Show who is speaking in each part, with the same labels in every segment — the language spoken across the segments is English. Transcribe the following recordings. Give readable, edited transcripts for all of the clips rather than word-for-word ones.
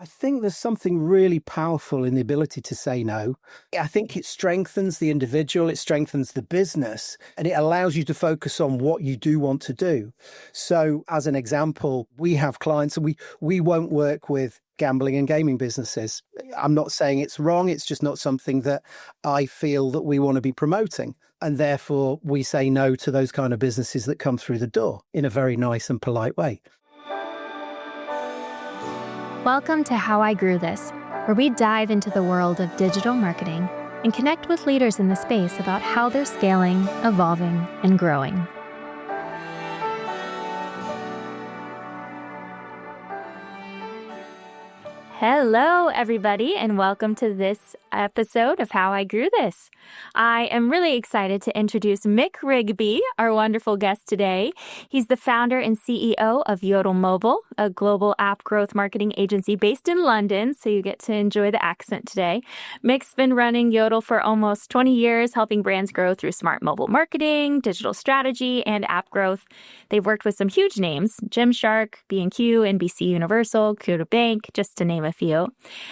Speaker 1: I think there's something really powerful in the ability to say no. I think it strengthens the individual, it strengthens the business, and it allows you to focus on what you do want to do. So, as an example, we have clients and we won't work with gambling and gaming businesses. I'm not saying it's wrong, it's just not something that I feel that we want to be promoting. And therefore, we say no to those kind of businesses that come through the door in a very nice and polite way.
Speaker 2: Welcome to How I Grew This, where we dive into the world of digital marketing and connect with leaders in the space about how they're scaling, evolving, and growing. Hello, everybody, and welcome to this episode of How I Grew This. I am really excited to introduce Mick Rigby, our wonderful guest today. He's the founder and CEO of Yodel Mobile, a global app growth marketing agency based in London, so you get to enjoy the accent today. Mick's been running Yodel for almost 20 years, helping brands grow through smart mobile marketing, digital strategy, and app growth. They've worked with some huge names, Gymshark, B&Q, NBC Universal, Kudo Bank, just to name a few.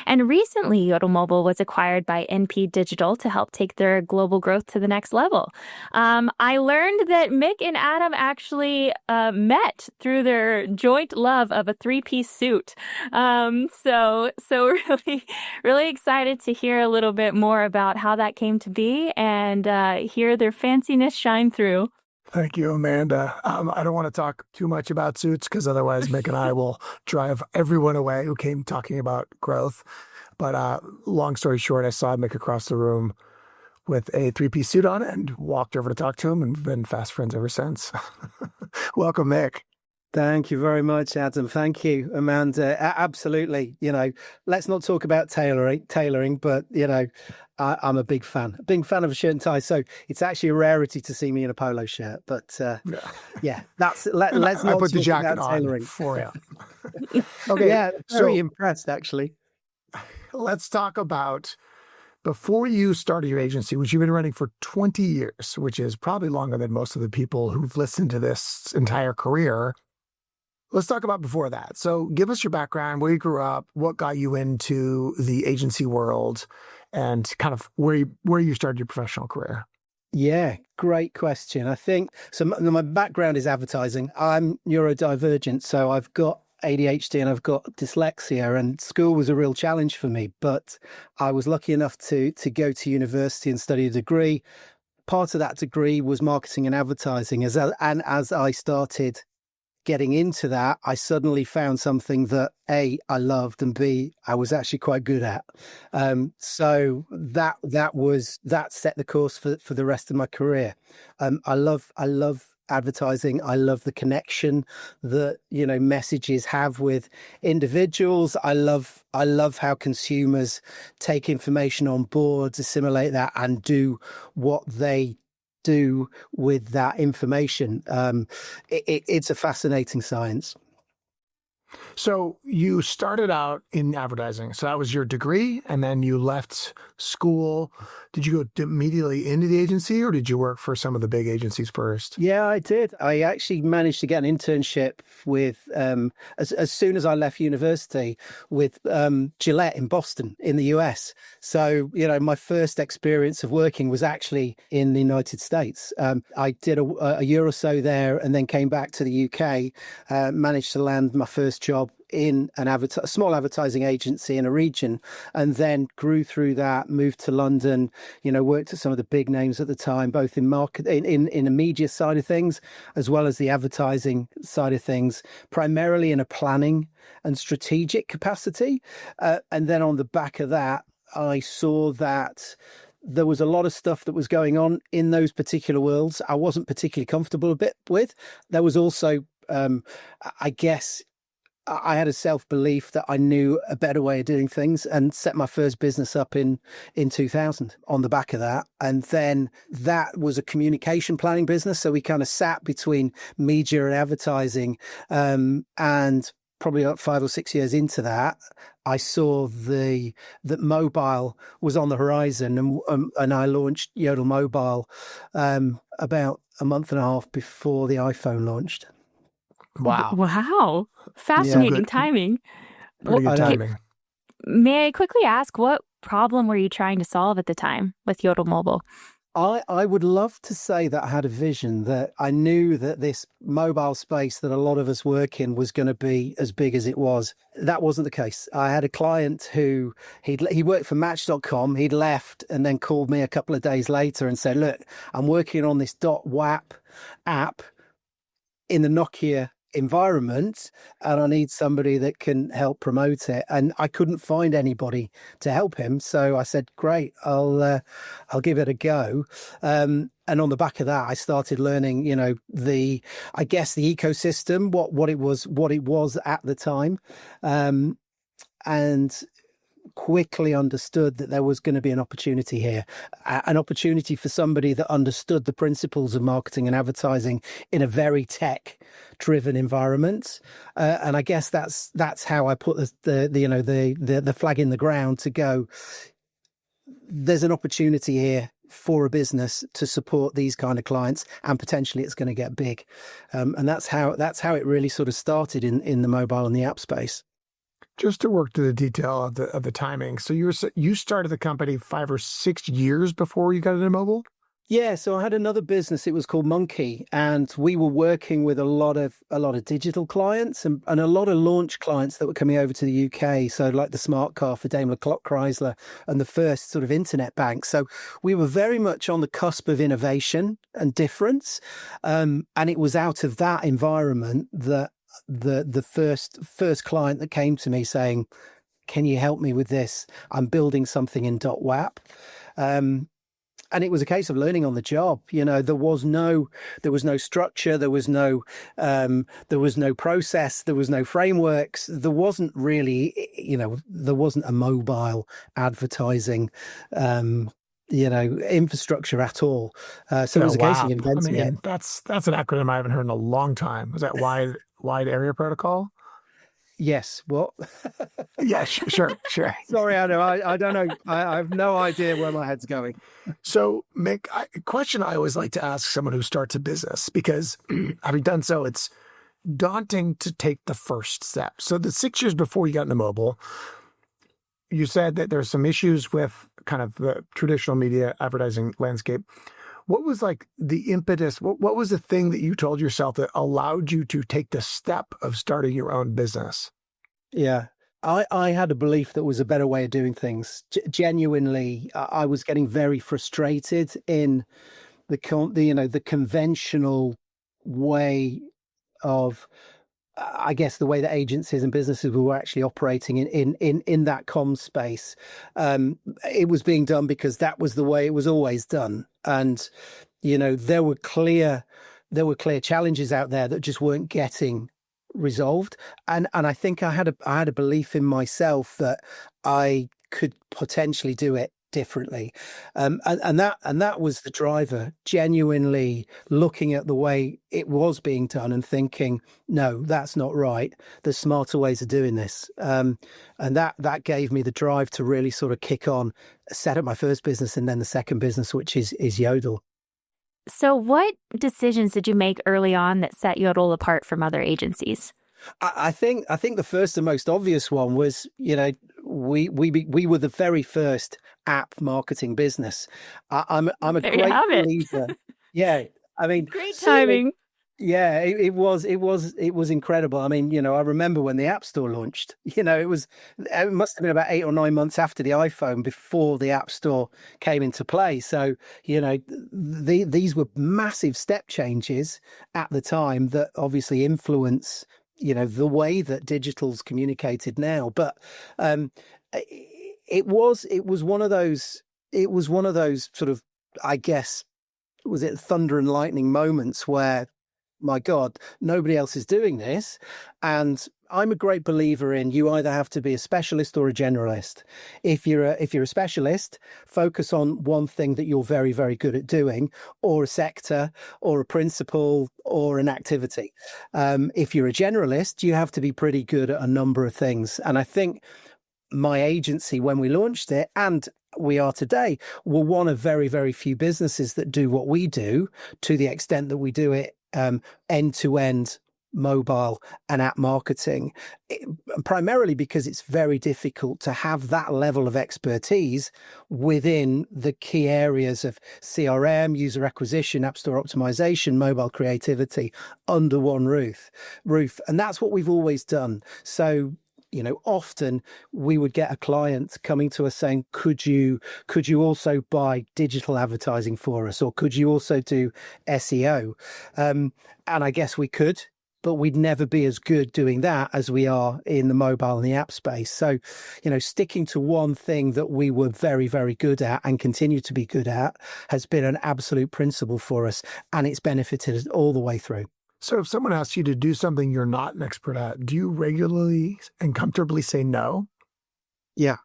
Speaker 2: And recently, Yodel Mobile was acquired by NP Digital to help take their global growth to the next level. I learned that Mick and Adam actually met through their joint love of a three-piece suit. So really, really excited to hear a little bit more about how that came to be and hear their fanciness shine through.
Speaker 3: Thank you, Amanda. I don't want to talk too much about suits because otherwise Mick and I will drive everyone away who came talking about growth. But long story short, I saw Mick across the room with a three-piece suit on and walked over to talk to him and been fast friends ever since. Welcome, Mick.
Speaker 1: Thank you very much, Adam. Thank you, Amanda. Absolutely. Let's not talk about tailoring, but, I'm a big fan of a shirt and tie. So it's actually a rarity to see me in a polo shirt. But yeah, let's not
Speaker 3: put the
Speaker 1: talk
Speaker 3: jacket
Speaker 1: about
Speaker 3: on
Speaker 1: tailoring.
Speaker 3: for you. Okay.
Speaker 1: Yeah, very impressed, actually.
Speaker 3: Let's talk about before you started your agency, which you've been running for 20 years, which is probably longer than most of the people who've listened to this entire career. Let's talk about before that. So give us your background, where you grew up, what got you into the agency world, and kind of where you started your professional career.
Speaker 1: Yeah, great question. I think, so my background is advertising. I'm neurodivergent, so I've got ADHD and I've got dyslexia, and school was a real challenge for me, but I was lucky enough to go to university and study a degree. Part of that degree was marketing and advertising. As I started getting into that, I suddenly found something that A, I loved, and B, I was actually quite good at. So that set the course for the rest of my career. I love advertising. I love the connection that messages have with individuals. I love how consumers take information on board, assimilate that, and do what they do with that information. It's a fascinating science.
Speaker 3: So you started out in advertising. So that was your degree, and then you left school. Did you go immediately into the agency, or did you work for some of the big agencies first?
Speaker 1: Yeah, I did. I actually managed to get an internship with, as soon as I left university, with Gillette in Boston in the US. So, my first experience of working was actually in the United States. I did a year or so there and then came back to the UK, managed to land my first job in a small advertising agency in a region, and then grew through that, moved to London, worked at some of the big names at the time, both in in the media side of things, as well as the advertising side of things, primarily in a planning and strategic capacity. And then on the back of that, I saw that there was a lot of stuff that was going on in those particular worlds I wasn't particularly comfortable a bit with. There was also, I guess, I had a self-belief that I knew a better way of doing things, and set my first business up in 2000 on the back of that. And then that was a communication planning business. So we kind of sat between media and advertising. And probably about 5 or 6 years into that, I saw that mobile was on the horizon, and I launched Yodel Mobile about a month and a half before the iPhone launched.
Speaker 3: Wow.
Speaker 2: Wow. Fascinating timing.
Speaker 3: Pretty good timing.
Speaker 2: may I quickly ask, what problem were you trying to solve at the time with Yodel Mobile?
Speaker 1: I would love to say that I had a vision, that I knew that this mobile space that a lot of us work in was going to be as big as it was. That wasn't the case. I had a client who he worked for Match.com. He'd left and then called me a couple of days later and said, look, I'm working on this .wap app in the Nokia environment, and I need somebody that can help promote it. And I couldn't find anybody to help him, so I said, "Great, I'll give it a go." And on the back of that, I started learning, the ecosystem, what it was at the time, and quickly understood that there was going to be an opportunity here, an opportunity for somebody that understood the principles of marketing and advertising in a very tech-driven environment. And I guess that's how I put the flag in the ground to go. There's an opportunity here for a business to support these kind of clients, and potentially it's going to get big. And that's how it really sort of started in the mobile and the app space.
Speaker 3: Just to work to the detail of the timing. So you started the company 5 or 6 years before you got into mobile?
Speaker 1: Yeah, so I had another business. It was called Monkey, and we were working with a lot of digital clients and a lot of launch clients that were coming over to the UK. So like the smart car for Daimler Chrysler and the first sort of internet bank. So we were very much on the cusp of innovation and difference, and it was out of that environment that the first client that came to me saying, "Can you help me with this? I'm building something in .wap." And it was a case of learning on the job. There was no structure, there was no process, there was no frameworks. There wasn't really, there wasn't a mobile advertising infrastructure at all. So it was a case of inventing it.
Speaker 3: That's an acronym I haven't heard in a long time. Was that wide area protocol?
Speaker 1: Yes. What?
Speaker 3: Yeah, sure.
Speaker 1: Sorry, Adam. I don't know. I have no idea where my head's going.
Speaker 3: So, Mick, a question I always like to ask someone who starts a business, because having done so, it's daunting to take the first step. So the 6 years before you got into mobile, you said that there's some issues with kind of the traditional media advertising landscape. What was like the impetus? What was the thing that you told yourself that allowed you to take the step of starting your own business?
Speaker 1: Yeah, I had a belief that was a better way of doing things. Genuinely, I was getting very frustrated in the conventional way of, I guess, the way that agencies and businesses were actually operating in that comms space. It was being done because that was the way it was always done. And, there were clear challenges out there that just weren't getting resolved. And I think I had a belief in myself that I could potentially do it differently. And that was the driver, genuinely looking at the way it was being done and thinking, no, that's not right. There's smarter ways of doing this. And that gave me the drive to really sort of kick on, set up my first business and then the second business, which is Yodel.
Speaker 2: So what decisions did you make early on that set Yodel apart from other agencies?
Speaker 1: I think the first and most obvious one was, we were the very first app marketing business. I'm a
Speaker 2: There
Speaker 1: great
Speaker 2: you have it.
Speaker 1: believer. Yeah, I mean,
Speaker 2: Great
Speaker 1: certainly-
Speaker 2: timing.
Speaker 1: Yeah, it was incredible. I mean, I remember when the App Store launched. It must have been about 8 or 9 months after the iPhone before the App Store came into play. So, these were massive step changes at the time that obviously influence, the way that digital's communicated now. But it was one of those sort of, I guess, was it thunder and lightning moments where, my God, nobody else is doing this. And I'm a great believer in, you either have to be a specialist or a generalist. If you're a specialist, focus on one thing that you're very, very good at doing, or a sector, or a principle, or an activity. If you're a generalist, you have to be pretty good at a number of things. And I think my agency, when we launched it, and we are today, we're one of very, very few businesses that do what we do to the extent that we do it end to end mobile and app marketing, primarily because it's very difficult to have that level of expertise within the key areas of CRM, user acquisition, app store optimization, mobile creativity under one roof. And that's what we've always done. So, often we would get a client coming to us saying, could you also buy digital advertising for us? Or could you also do SEO? And I guess we could, but we'd never be as good doing that as we are in the mobile and the app space. So, sticking to one thing that we were very, very good at and continue to be good at has been an absolute principle for us. And it's benefited us all the way through.
Speaker 3: So if someone asks you to do something you're not an expert at, do you regularly and comfortably say no?
Speaker 1: Yeah.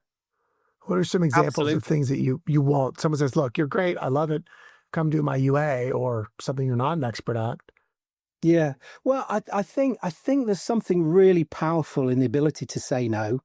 Speaker 3: What are some examples
Speaker 1: Absolutely.
Speaker 3: of things that you won't? Someone says, look, you're great. I love it. Come do my UA, or something you're not an expert at.
Speaker 1: Yeah. Well, I think there's something really powerful in the ability to say no.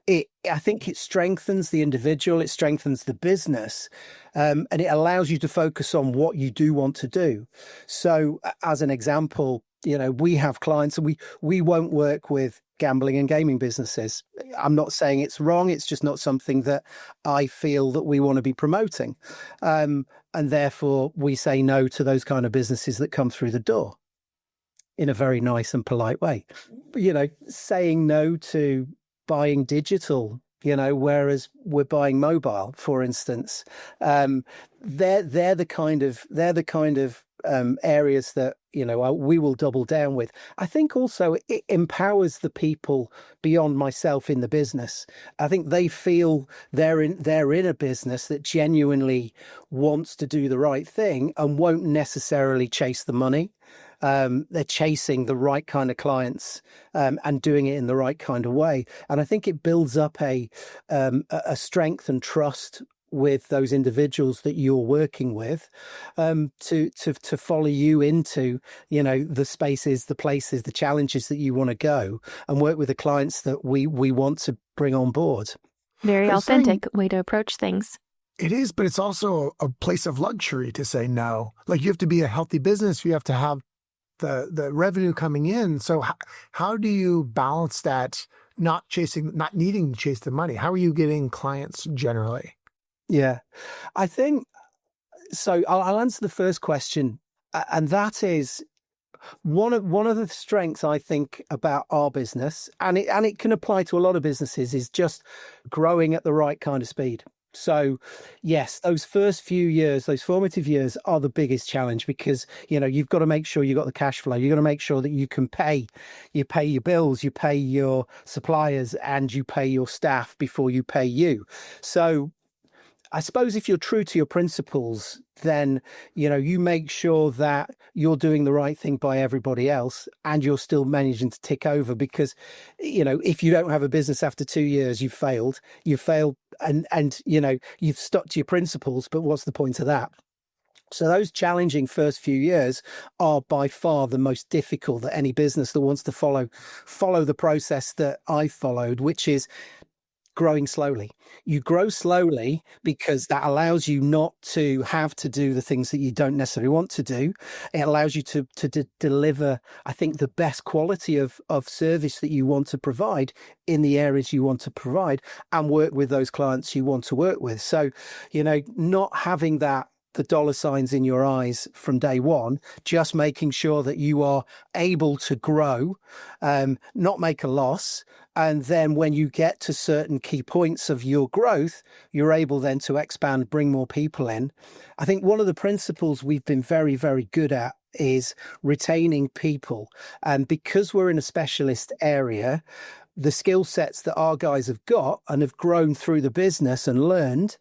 Speaker 1: I think it strengthens the individual, it strengthens the business, and it allows you to focus on what you do want to do. So as an example, we have clients and we won't work with gambling and gaming businesses. I'm not saying it's wrong. It's just not something that I feel that we want to be promoting. And therefore we say no to those kind of businesses that come through the door in a very nice and polite way. Saying no to buying digital, whereas we're buying mobile, for instance. They're the kind of areas that we will double down with. I think also it empowers the people beyond myself in the business. I think they feel they're in a business that genuinely wants to do the right thing and won't necessarily chase the money. They're chasing the right kind of clients and doing it in the right kind of way. And I think it builds up a strength and trust with those individuals that you're working with to follow you into, the spaces, the places, the challenges that you want to go and work with the clients that we want to bring on board.
Speaker 2: Very authentic way to approach things.
Speaker 3: It is, but it's also a place of luxury to say no. Like, you have to be a healthy business. You have to have the revenue coming in. So how do you balance that, not needing to chase the money? How are you getting clients generally?
Speaker 1: Yeah, I think so. I'll answer the first question, and that is one of the strengths I think about our business, and it can apply to a lot of businesses, is just growing at the right kind of speed. So yes, those first few years, those formative years are the biggest challenge because, you've got to make sure you've got the cash flow. You've got to make sure that you can pay your bills, you pay your suppliers, and you pay your staff before you pay you. So I suppose if you're true to your principles, then, you make sure that you're doing the right thing by everybody else and you're still managing to tick over because, if you don't have a business after 2 years, you've failed and you've stuck to your principles. But what's the point of that? So those challenging first few years are by far the most difficult that any business that wants to follow the process that I followed, which is growing slowly. You grow slowly because that allows you not to have to do the things that you don't necessarily want to do. It allows you to deliver, I think, the best quality of service that you want to provide in the areas you want to provide and work with those clients you want to work with. So, not having the dollar signs in your eyes from day one, just making sure that you are able to grow, not make a loss. And then when you get to certain key points of your growth, you're able then to expand, bring more people in. I think one of the principles we've been very, very good at is retaining people. And because we're in a specialist area, the skill sets that our guys have got and have grown through the business and learned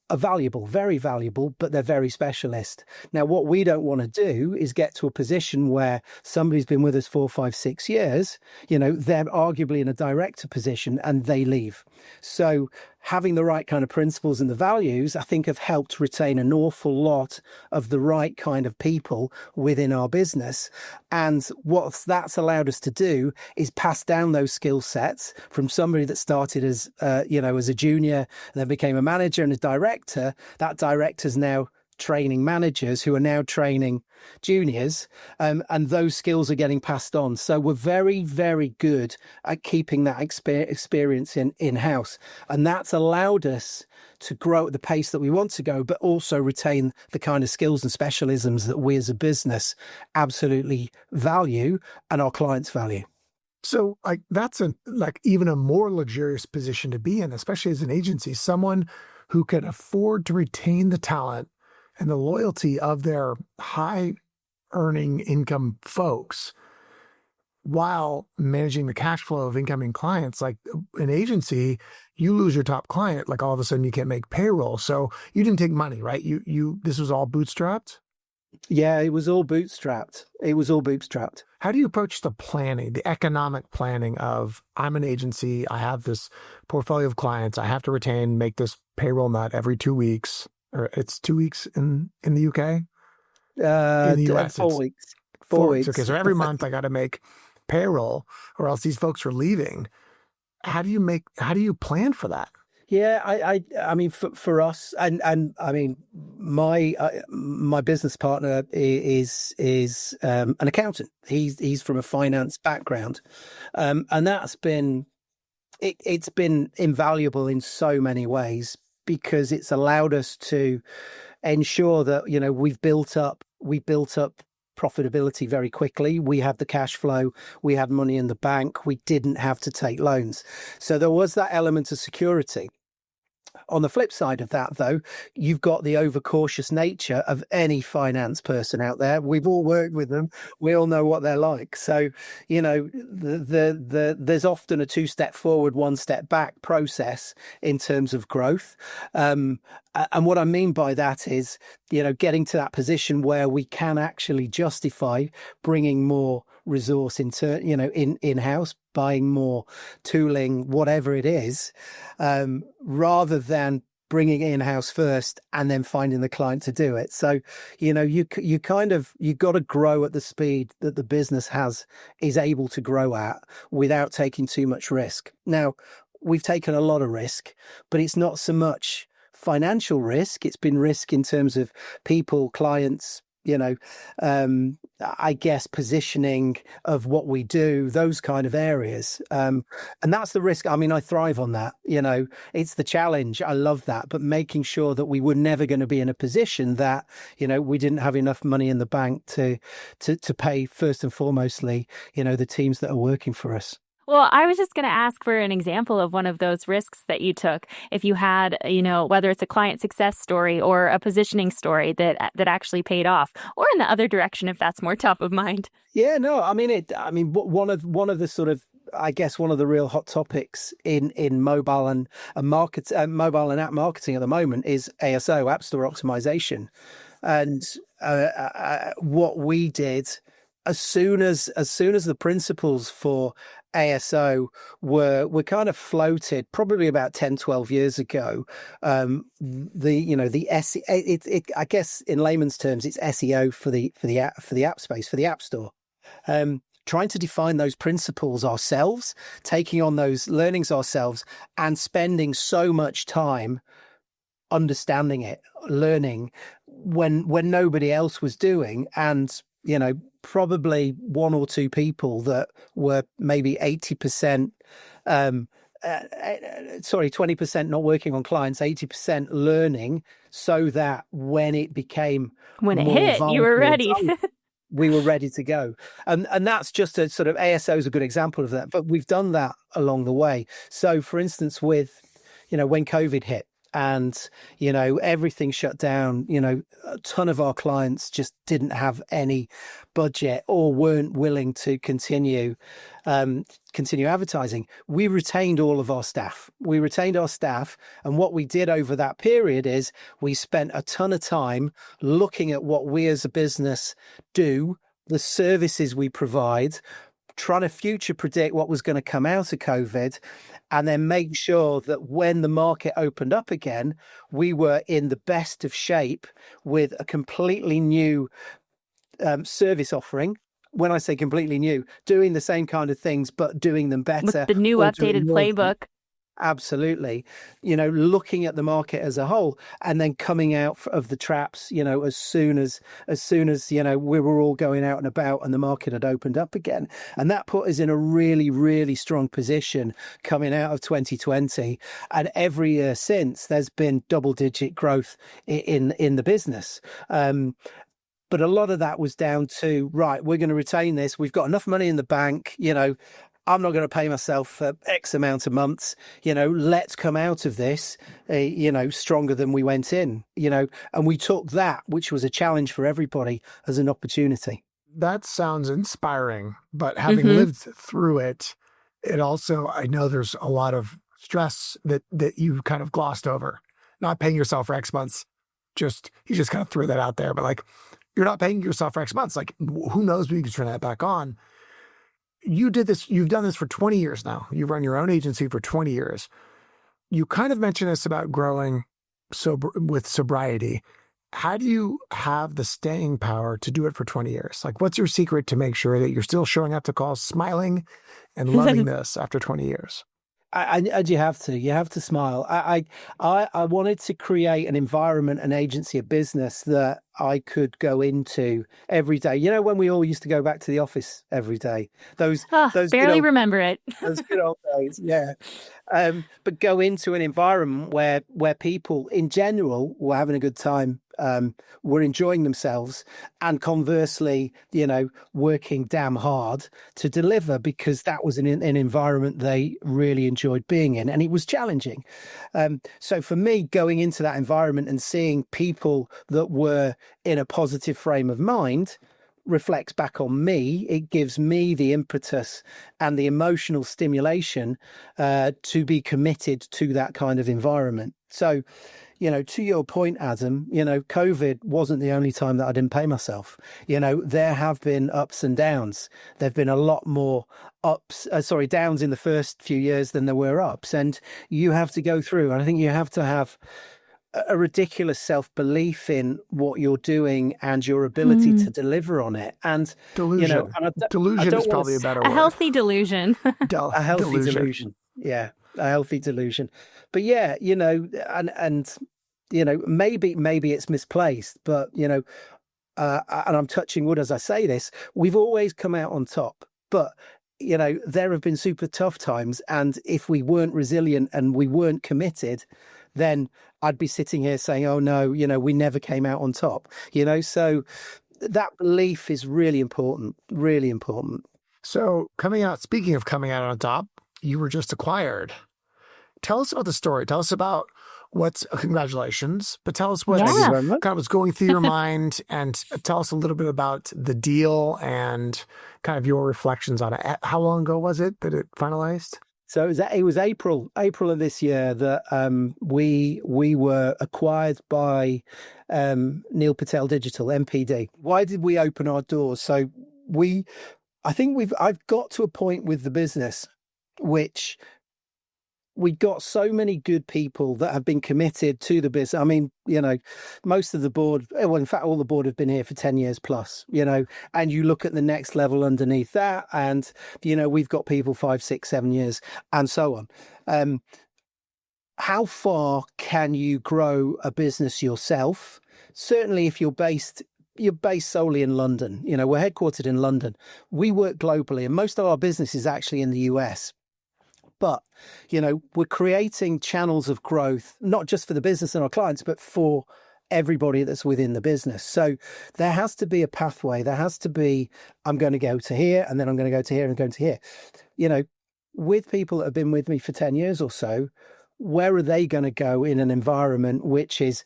Speaker 1: are valuable, very valuable, but they're very specialist. Now, what we don't want to do is get to a position where somebody's been with us 4, 5, 6 years, they're arguably in a director position and they leave. So having the right kind of principles and the values, I think, have helped retain an awful lot of the right kind of people within our business. And what that's allowed us to do is pass down those skill sets from somebody that started as, as a junior, and then became a manager and a director. That director's now training managers who are now training juniors, and those skills are getting passed on. So we're very, very good at keeping that experience in-house. And that's allowed us to grow at the pace that we want to go, but also retain the kind of skills and specialisms that we as a business absolutely value and our clients value.
Speaker 3: So that's even a more luxurious position to be in, especially as an agency, someone who can afford to retain the talent and the loyalty of their high earning income folks while managing the cash flow of incoming clients. Like an agency, you lose your top client, like all of a sudden you can't make payroll. So you didn't take money, right? This was all bootstrapped?
Speaker 1: Yeah, it was all bootstrapped.
Speaker 3: How do you approach the planning, the economic planning of, I'm an agency, I have this portfolio of clients, I have to make this payroll nut every 2 weeks, or it's 2 weeks in the UK? In the US,
Speaker 1: 4 weeks.
Speaker 3: 4 weeks. Okay, so every month I got to make payroll or else these folks are leaving. How do you plan for that?
Speaker 1: Yeah, I mean, for us, and I mean, my business partner is an accountant. He's from a finance background, and that's been it's been invaluable in so many ways, because it's allowed us to ensure that we've built up profitability very quickly. We had the cash flow, we had money in the bank, we didn't have to take loans. So there was that element of security. On the flip side of that, though, you've got the overcautious nature of any finance person out there. We've all worked with them. We all know what they're like. So, there's often a 2-step forward, 1 step back process in terms of growth. And what I mean by that is, getting to that position where we can actually justify bringing more resource in-house, buying more tooling, whatever it is, rather than bringing it in-house first and then finding the client to do it. So, you got to grow at the speed that the business is able to grow at without taking too much risk. Now, we've taken a lot of risk, but it's not so much financial risk. It's been risk in terms of people, clients, I guess positioning of what we do, those kind of areas. And that's the risk. I mean, I thrive on that. It's the challenge. I love that. But making sure that we were never going to be in a position that, we didn't have enough money in the bank to pay first and foremostly, the teams that are working for us.
Speaker 2: Well, I was just going to ask for an example of one of those risks that you took. If you had, whether it's a client success story or a positioning story that actually paid off, or in the other direction, if that's more top of mind.
Speaker 1: Yeah, no, I mean, one of the sort of, I guess, one of the real hot topics in mobile and mobile and app marketing at the moment is ASO, App Store Optimization. And what we did, as soon as the principles for ASO were kind of floated, probably about 10, 12 years ago, I guess in layman's terms, it's SEO for the app space, for the App Store. Trying to define those principles ourselves, taking on those learnings ourselves, and spending so much time understanding it, learning when nobody else was doing, and probably 1 or 2 people that were maybe 80%, 20% not working on clients, 80% learning, so that when it became
Speaker 2: when it hit, you were ready.
Speaker 1: We were ready to go. And that's just a sort of, ASO is a good example of that, but we've done that along the way. So for instance, with, when COVID hit, and, everything shut down, a ton of our clients just didn't have any budget or weren't willing to continue advertising. We retained all of our staff. And what we did over that period is we spent a ton of time looking at what we as a business do, the services we provide, trying to future predict what was going to come out of COVID, and then make sure that when the market opened up again, we were in the best of shape with a completely new service offering. When I say completely new, doing the same kind of things, but doing them better.
Speaker 2: With the new updated playbook.
Speaker 1: Absolutely. Looking at the market as a whole and then coming out of the traps, as soon as, we were all going out and about and the market had opened up again. And that put us in a really, really strong position coming out of 2020. And every year since, there's been double-digit growth in the business. But a lot of that was down to, right, we're going to retain this. We've got enough money in the bank, I'm not going to pay myself for X amount of months, let's come out of this, stronger than we went in, and we took that, which was a challenge for everybody, as an opportunity.
Speaker 3: That sounds inspiring, but having lived through it, it also, I know there's a lot of stress that you kind of glossed over. Not paying yourself for X months, you just kind of threw that out there, but like, you're not paying yourself for X months. Like, who knows when you can turn that back on? You've done this for 20 years now. You've run your own agency for 20 years. You kind of mentioned this about growing with sobriety. How do you have the staying power to do it for 20 years? Like, what's your secret to make sure that you're still showing up to calls, smiling and loving this after 20 years?
Speaker 1: And you have to smile. I wanted to create an environment, an agency, a business that I could go into every day. When we all used to go back to the office every day, those
Speaker 2: barely remember it.
Speaker 1: Those good old days. Yeah. But go into an environment where people in general were having a good time, were enjoying themselves, and conversely, working damn hard to deliver, because that was an environment they really enjoyed being in, and it was challenging. So for me, going into that environment and seeing people that were in a positive frame of mind reflects back on me. It gives me the impetus and the emotional stimulation to be committed to that kind of environment. So, to your point, Adam, COVID wasn't the only time that I didn't pay myself. There have been ups and downs. There've been a lot more downs in the first few years than there were ups. And you have to go through. And I think you have to have a ridiculous self-belief in what you're doing and your ability to deliver on it. And
Speaker 3: delusion. Delusion is probably a better word.
Speaker 2: A healthy delusion.
Speaker 1: A healthy delusion. Yeah, a healthy delusion. But yeah, and maybe it's misplaced, but and I'm touching wood as I say this, we've always come out on top. But there have been super tough times, and if we weren't resilient and we weren't committed, then I'd be sitting here saying, oh no, we never came out on top, so that belief is really important, really important.
Speaker 3: So speaking of coming out on top, you were just acquired. Tell us about the story. Tell us about congratulations, but tell us what kind of was going through your mind, and tell us a little bit about the deal and kind of your reflections on it. How long ago was it that it finalized?
Speaker 1: So it was April of this year that we were acquired by Neil Patel Digital, MPD. Why did we open our doors? So I've got to a point with the business which we got so many good people that have been committed to the business. I mean, most of the board, well, in fact, all the board have been here for 10 years plus, and you look at the next level underneath that, and, we've got people 5, 6, 7 years and so on. How far can you grow a business yourself? Certainly if you're based solely in London. We're headquartered in London. We work globally, and most of our business is actually in the US. But, we're creating channels of growth, not just for the business and our clients, but for everybody that's within the business. So there has to be a pathway. There has to be, I'm going to go to here, and then I'm going to go to here and go to here. With people that have been with me for 10 years or so, where are they going to go in an environment which is,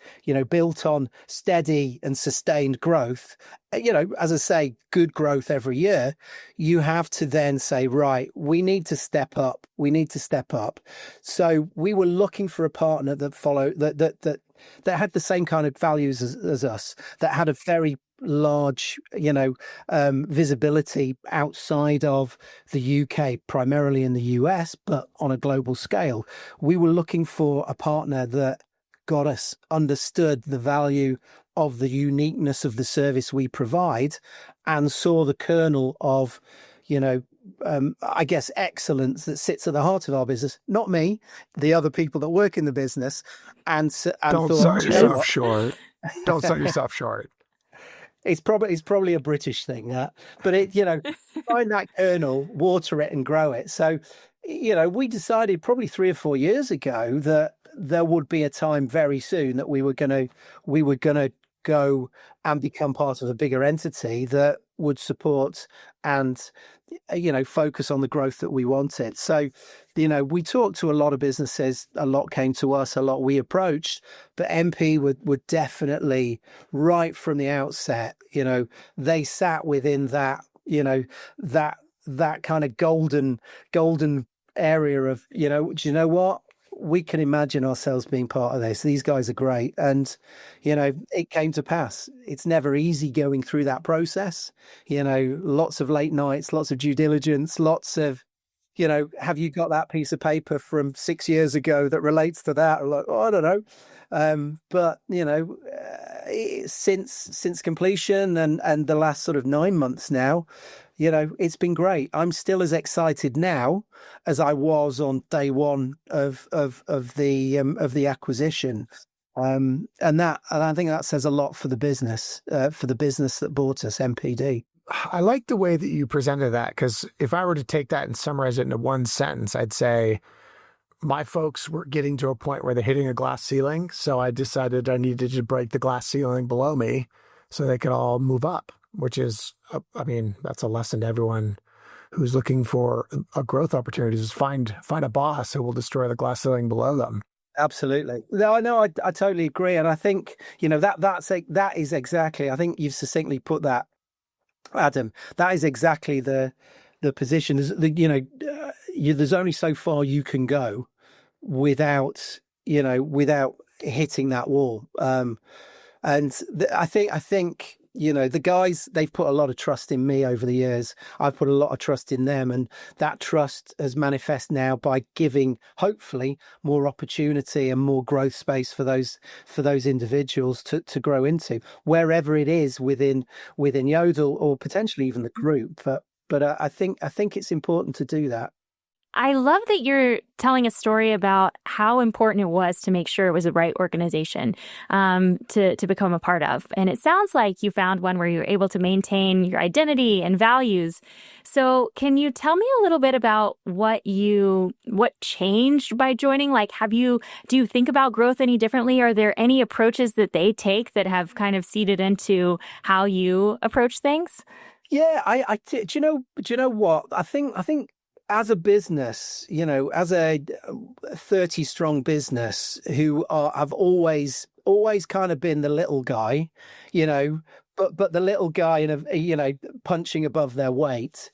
Speaker 1: built on steady and sustained growth? As I say, good growth every year. You have to then say, right, we need to step up. We need to step up. So we were looking for a partner that that had the same kind of values as us, that had a very large, visibility outside of the UK, primarily in the US, but on a global scale. We were looking for a partner that got us, understood the value of the uniqueness of the service we provide, and saw the kernel of, I guess, excellence that sits at the heart of our business. Not me, the other people that work in the business, and
Speaker 3: Don't
Speaker 1: thought,
Speaker 3: sell
Speaker 1: "Do you know
Speaker 3: yourself
Speaker 1: what?
Speaker 3: short. Don't sell yourself short.
Speaker 1: It's probably a British thing, that, but find that kernel, water it, and grow it." So, we decided probably 3 or 4 years ago that there would be a time very soon that we were gonna go and become part of a bigger entity that would support and focus on the growth that we wanted. So, we talked to a lot of businesses, a lot came to us, a lot we approached, but MP would definitely, right from the outset, they sat within that, that kind of golden area of, do you know what? We can imagine ourselves being part of this. These guys are great. And, it came to pass. It's never easy going through that process. Lots of late nights, lots of due diligence, lots of, have you got that piece of paper from 6 years ago that relates to that? Or like, oh, I don't know. But, since completion and the last sort of 9 months now, it's been great. I'm still as excited now as I was on day one of the acquisition. And I think that says a lot for the business that bought us, MPD.
Speaker 3: I like the way that you presented that, because if I were to take that and summarize it into one sentence, I'd say my folks were getting to a point where they're hitting a glass ceiling. So I decided I needed to break the glass ceiling below me so they could all move up, which is, that's a lesson to everyone who's looking for a growth opportunity, is find a boss who will destroy the glass ceiling below them.
Speaker 1: Absolutely. No, I totally agree. And I think, that is exactly, I think you've succinctly put that, Adam. That is exactly the position. There's only so far you can go without hitting that wall. I think the guys, they've put a lot of trust in me over the years. I've put a lot of trust in them, and that trust has manifest now by giving, hopefully, more opportunity and more growth space for those individuals to grow into, wherever it is within Yodel or potentially even the group. But I think it's important to do that.
Speaker 2: I love that you're telling a story about how important it was to make sure it was the right organization to become a part of. And it sounds like you found one where you're able to maintain your identity and values. So can you tell me a little bit about what changed by joining? Like, do you think about growth any differently? Are there any approaches that they take that have kind of seeded into how you approach things?
Speaker 1: Yeah, do you know what? I think as a business, as a 30-strong business who have always kind of been the little guy, but the little guy punching above their weight,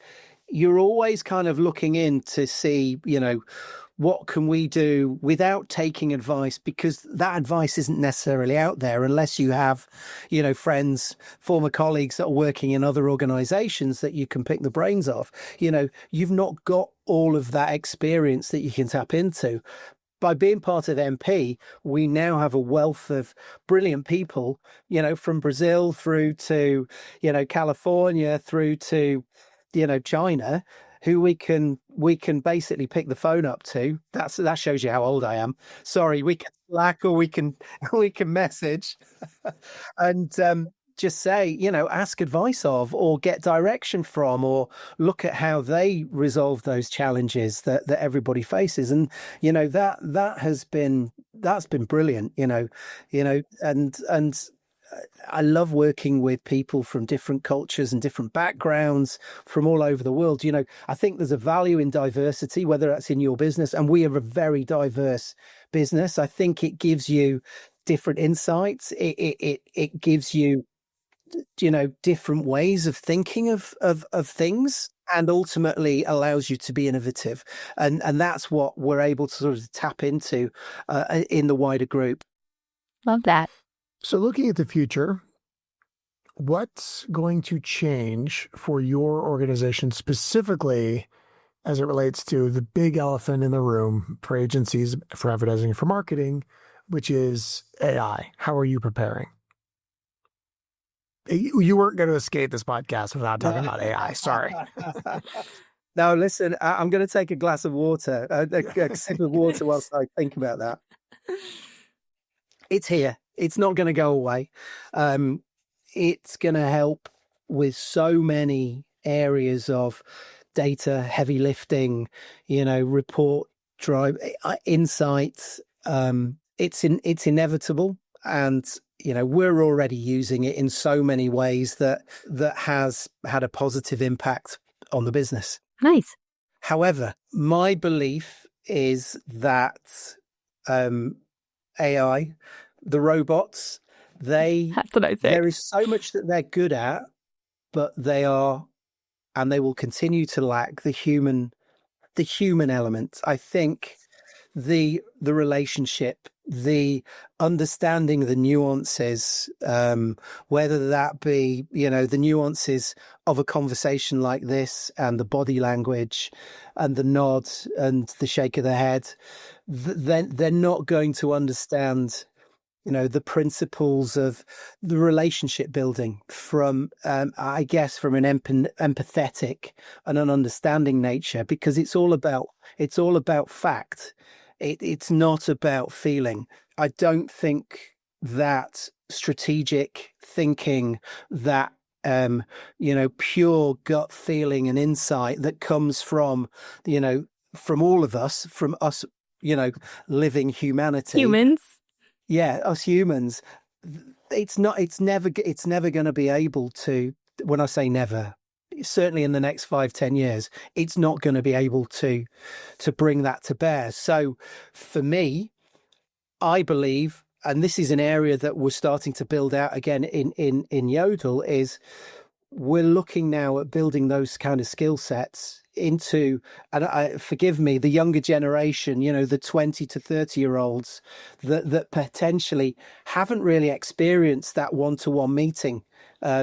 Speaker 1: you're always kind of looking in to see, what can we do without taking advice, because that advice isn't necessarily out there unless you have, friends, former colleagues that are working in other organizations that you can pick the brains of. You've not got all of that experience that you can tap into. By being part of MP, we now have a wealth of brilliant people, from Brazil through to, California, through to, China, who we can basically pick the phone up to. That shows you how old I am. Sorry, we can Slack or we can message, and just say, ask advice of, or get direction from, or look at how they resolve those challenges that everybody faces. And that's been brilliant. And I love working with people from different cultures and different backgrounds from all over the world. I think there's a value in diversity, whether that's in your business, and we are a very diverse business. I think it gives you different insights. It gives you, different ways of thinking of things, and ultimately allows you to be innovative. And that's what we're able to sort of tap into in the wider group.
Speaker 2: Love that.
Speaker 3: So looking at the future, what's going to change for your organization specifically as it relates to the big elephant in the room for agencies, for advertising, and for marketing, which is AI? How are you preparing? You weren't going to escape this podcast without talking about AI. Sorry.
Speaker 1: Now, listen, I'm going to take a glass of water, a sip of water whilst I think about that. It's here. It's not going to go away. It's going to help with so many areas of data, heavy lifting, report drive, insights. It's inevitable. And, we're already using it in so many ways that has had a positive impact on the business.
Speaker 2: Nice.
Speaker 1: However, my belief is that AI, the robots,
Speaker 2: That's what I say.
Speaker 1: there is so much that they're good at, but they are, and they will continue to lack the human element. I think the relationship, the understanding the nuances, whether that be, the nuances of a conversation like this and the body language and the nod and the shake of the head, then they're not going to understand, the principles of the relationship building from, I guess, from an empathetic and an understanding nature, because it's all about fact. It's not about feeling. I don't think that strategic thinking, that pure gut feeling and insight that comes from, from all of us, from us, living humanity.
Speaker 2: Humans.
Speaker 1: Yeah, us humans. It's never going to be able to, when I say never, certainly in the next 5-10 years, it's not going to be able to bring that to bear. So for me, I believe, and this is an area that we're starting to build out again in Yodel, is we're looking now at building those kind of skill sets into, and forgive me, the younger generation, the 20 to 30-year-olds that potentially haven't really experienced that one-to-one meeting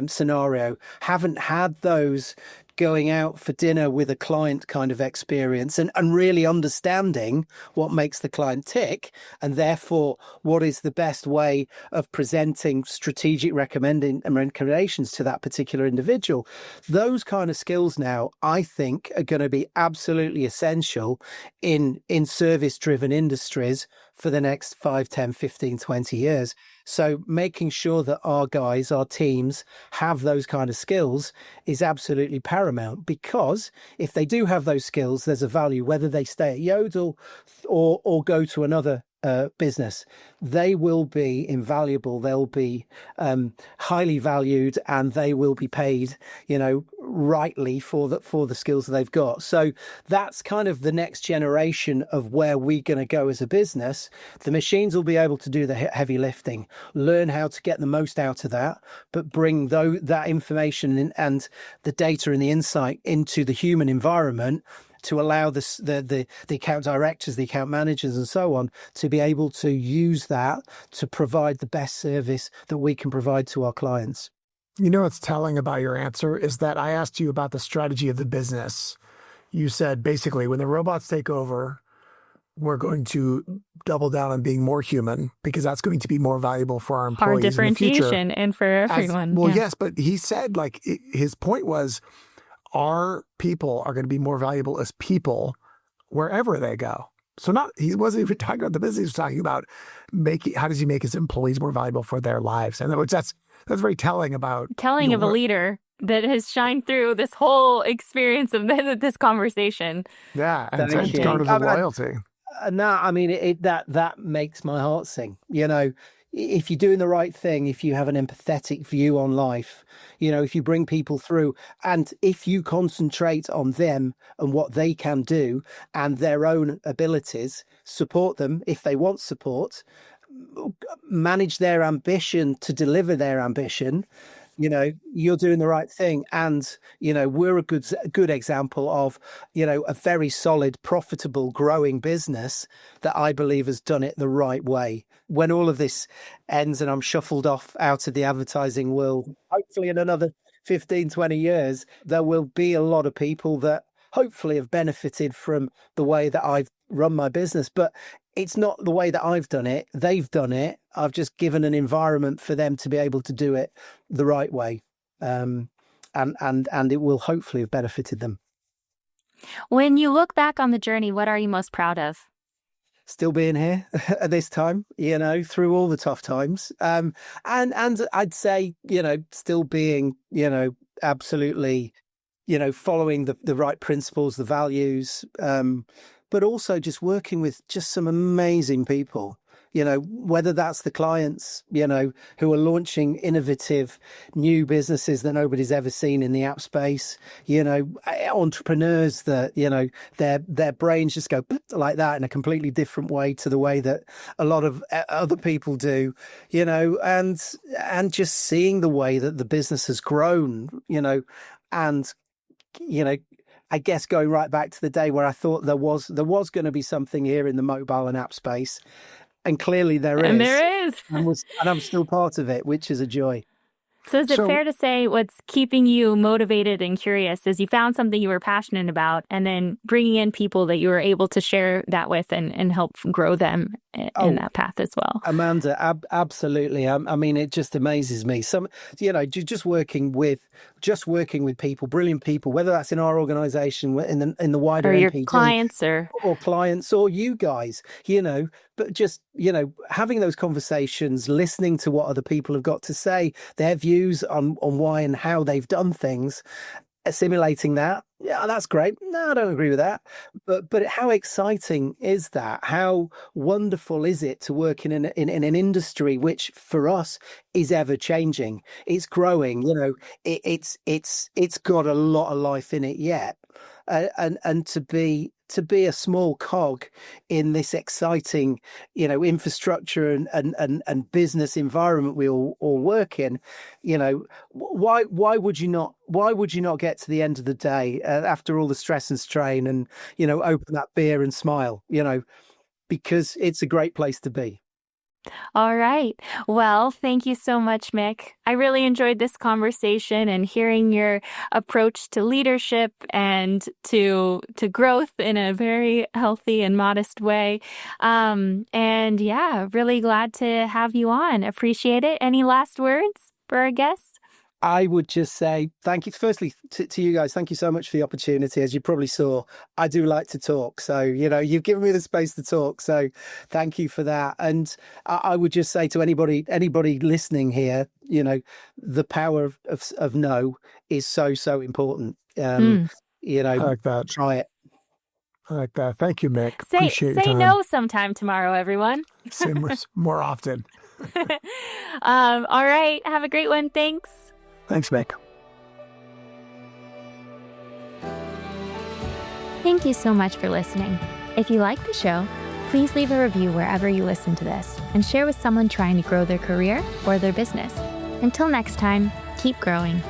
Speaker 1: scenario, haven't had those going out for dinner with a client kind of experience, and really understanding what makes the client tick, and therefore what is the best way of presenting strategic recommendations to that particular individual. Those kind of skills now, I think, are going to be absolutely essential in service-driven industries for the next 5, 10, 15, 20 years. So making sure that our guys, our teams have those kind of skills is absolutely paramount, because if they do have those skills, there's a value, whether they stay at Yodel or go to another business. They will be invaluable. They'll be highly valued, and they will be paid, rightly for the skills that they've got. So that's kind of the next generation of where we're going to go as a business. The machines will be able to do the heavy lifting, learn how to get the most out of that, but bring that information and the data and the insight into the human environment to allow the account directors, the account managers and so on to be able to use that to provide the best service that we can provide to our clients.
Speaker 3: What's telling about your answer is that I asked you about the strategy of the business. You said basically when the robots take over, we're going to double down on being more human, because that's going to be more valuable for our employees
Speaker 2: Our
Speaker 3: in the future.
Speaker 2: differentiation and for everyone.
Speaker 3: Yes, but he said, his point was, our people are going to be more valuable as people wherever they go. So he wasn't even talking about the business. He was talking about how does he make his employees more valuable for their lives? And that's very telling about
Speaker 2: of a leader that has shined through this whole experience of this conversation.
Speaker 3: Yeah, and started with loyalty.
Speaker 1: That makes my heart sing. If you're doing the right thing, if you have an empathetic view on life, if you bring people through, and if you concentrate on them and what they can do and their own abilities, support them if they want support, manage their ambition to deliver their ambition, you're doing the right thing. And, we're a good example of, a very solid, profitable, growing business that I believe has done it the right way. When all of this ends and I'm shuffled off out of the advertising world, hopefully in another 15, 20 years, there will be a lot of people that hopefully have benefited from the way that I've run my business. But it's not the way that I've done it. They've done it. I've just given an environment for them to be able to do it the right way. And it will hopefully have benefited them.
Speaker 2: When you look back on the journey, what are you most proud of?
Speaker 1: Still being here at this time, through all the tough times. And I'd say, still being, absolutely, following the right principles, the values, but also just working with just some amazing people, whether that's the clients, who are launching innovative new businesses that nobody's ever seen in the app space, entrepreneurs that, their brains just go like that in a completely different way to the way that a lot of other people do, and just seeing the way that the business has grown, and, I guess going right back to the day where I thought there was going to be something here in the mobile and app space. And clearly there is.
Speaker 2: And there is.
Speaker 1: And I'm still part of it, which is a joy.
Speaker 2: So is it fair to say what's keeping you motivated and curious is you found something you were passionate about and then bringing in people that you were able to share that with and help grow them in that path as well?
Speaker 1: Amanda, absolutely. I mean, it just amazes me. Just working with people, brilliant people, whether that's in our organization, in the wider
Speaker 2: or your
Speaker 1: NPD,
Speaker 2: clients
Speaker 1: or clients or you guys, but just, having those conversations, listening to what other people have got to say, their views on why and how they've done things, assimilating that. Yeah, that's great. No, I don't agree with that. But how exciting is that? How wonderful is it to work in an industry which for us is ever changing? It's growing. It's got a lot of life in it yet, and to be a small cog in this exciting, infrastructure and business environment we all work in, why would you not get to the end of the day after all the stress and strain and, open that beer and smile, because it's a great place to be.
Speaker 2: All right. Well, thank you so much, Mick. I really enjoyed this conversation and hearing your approach to leadership and to growth in a very healthy and modest way. And yeah, really glad to have you on. Appreciate it. Any last words for our guests?
Speaker 1: I would just say thank you, firstly, to you guys. Thank you so much for the opportunity. As you probably saw, I do like to talk. So, you've given me the space to talk. So thank you for that. And I would just say to anybody listening here, the power of no is so, so important.
Speaker 3: I like that.
Speaker 1: Try it.
Speaker 3: I like that. Thank you, Mick. Appreciate your
Speaker 2: say
Speaker 3: time.
Speaker 2: no sometime tomorrow, everyone.
Speaker 3: Say more often.
Speaker 2: All right. Have a great one. Thanks.
Speaker 3: Thanks, Mick.
Speaker 2: Thank you so much for listening. If you like the show, please leave a review wherever you listen to this and share with someone trying to grow their career or their business. Until next time, keep growing.